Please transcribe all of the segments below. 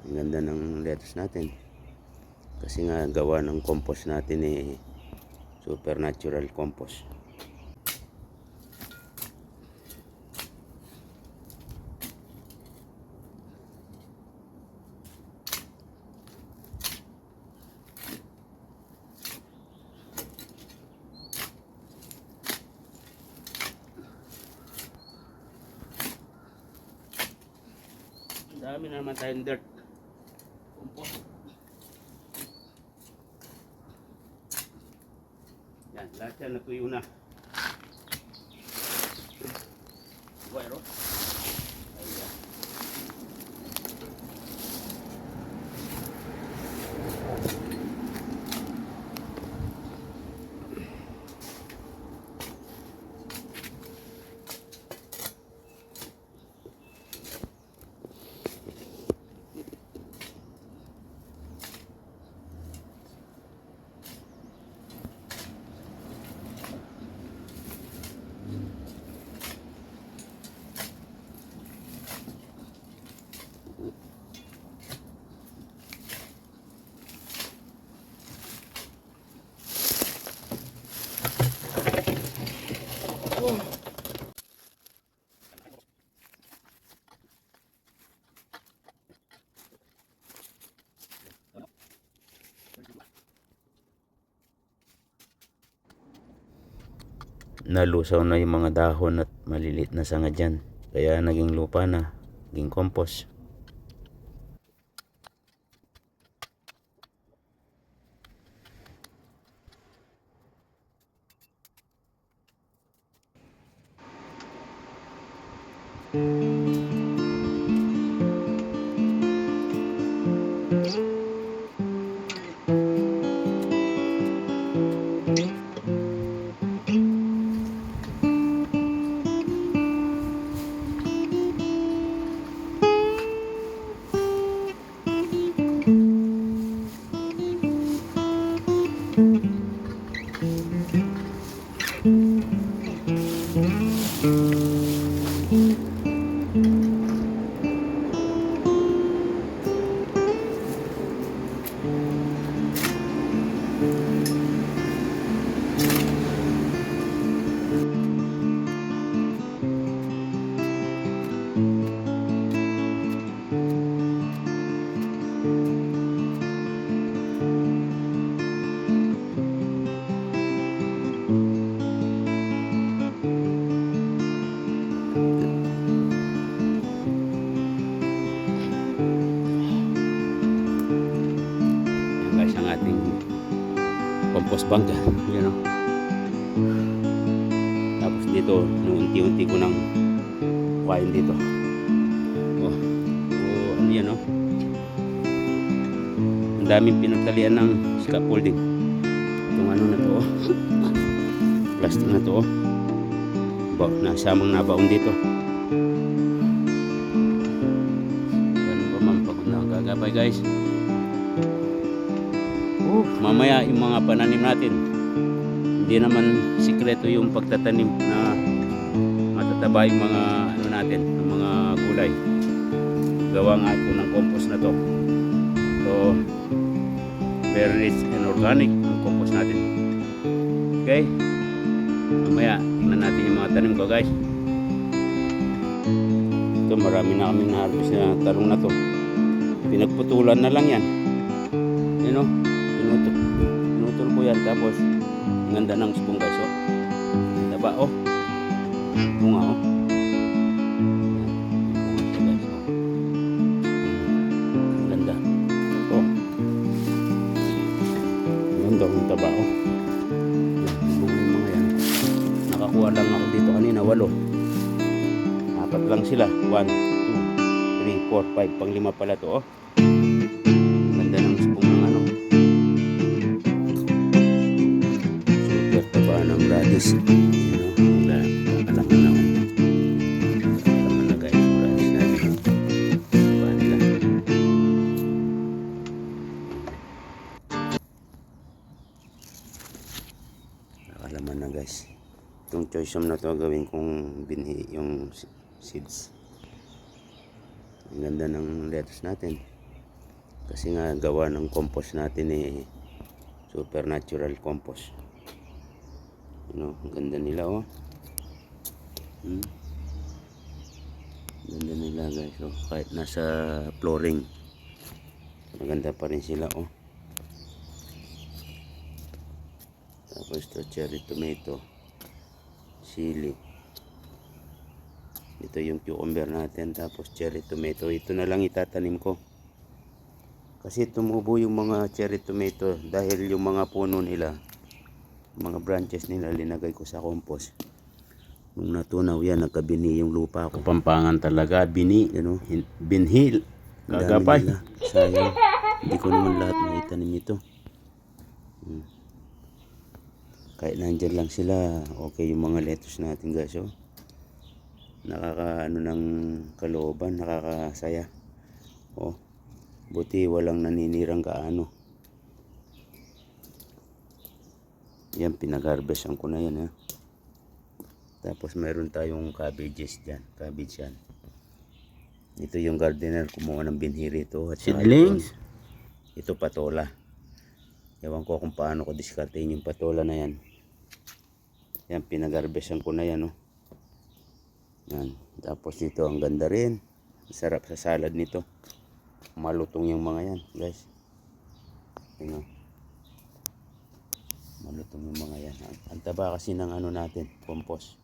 Ang ganda ng lettuce natin. Kasi nga gawa ng compost natin supernatural compost. Dami na naman tayong dirt. Compost. Yan, lahat yan natuyo na. Bueno. Ayan. Nalusaw na yung mga dahon at maliliit na sanga dyan, kaya naging lupa na, naging compost. Compost bank yan, tapos dito unti-unti ko nang kuhain dito. Ano yan, ang daming pinagtalian ng scaffolding. Itong ano na to, plastic na to, nasamang nabaon dito. Ganun pa man, pagod na ang gagabay guys. Mamaya yung mga pananim natin, hindi naman sikreto yung pagtatanim na matataba yung mga ano natin, yung mga gulay. Gawa nga ito ng compost na to. So very rich and organic ang compost natin. Okay, mamaya tingnan natin yung mga tanim ko guys. Ito marami na kami na-harvest na talong na to. Pinagputulan na lang yan, pinutol ko yan, tapos ang ganda ng spong guys, taba, bunga, ang ganda, ang ganda ng taba, bunga yung mga yan. Nakakuha lang ako dito kanina, 8, 4 lang sila, 1, 2, 3, 4, 5, pang 5 pala to, ganda ng spong ng ano, super taba ng radish. Nakalaman na guys yung radish natin, taba nila. Nakalaman na guys. Itong choice na to gawin kong binhi yung seeds. Ang ganda ng lettuce natin. Kasi nga gawa ng compost natin eh supernatural compost. Ano, ang ganda nila oh. Ganda nila guys oh. Kahit nasa flooring, maganda pa rin sila oh. Tapos ito cherry tomato, sili. Ito yung cucumber natin, tapos cherry tomato. Ito na lang itatanim ko. Kasi tumubo yung mga cherry tomato dahil yung mga puno nila, mga branches nila, linagay ko sa compost. Nung natunaw yan, nagkabini yung lupa ko. Kapampangan talaga, bini, ano, binhil. Gagapay. Sayang, hindi ko naman lahat maitanim ito. Kahit nandyan lang sila, okay yung mga lettuce natin guys oh. Nakaka ano ng kalooban, nakakasaya oh. Buti walang naninirang kaano. Yan, pinag-harvestan ko na yan ha. Tapos meron tayong cabbages dyan, cabbage yan. Ito yung gardener kumuha ng binhi rito at seedlings. Ito patola. Ewan ko kung paano ko diskartein yung patola na yan. Yan, pinag-harvestan ko na yan oh. Yan. Tapos ito, ang ganda rin. Sarap sa salad nito. Malutong yung mga yan, guys. Tingnan. Malutong yung mga yan. Ang taba kasi ng ano natin, compost.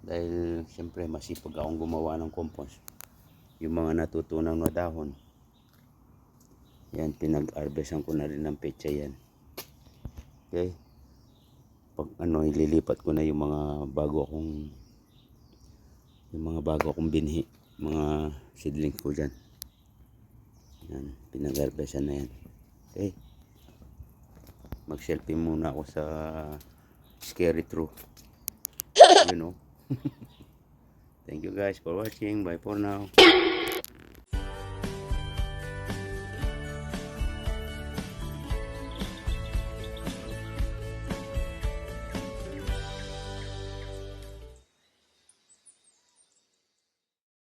Dahil siyempre masipag akong gumawa ng compost. Yung mga natutunaw na dahon. Yan, pinag-harvestan ko na rin ng pecha yan. Okay. Pag ano, ililipat ko na yung mga bago akong binhi, mga seedlings ko dyan. Yan, pinag-harvestan na yan. Okay. Mag-selfie muna ako sa scary true. You know. Thank you guys for watching. Bye for now.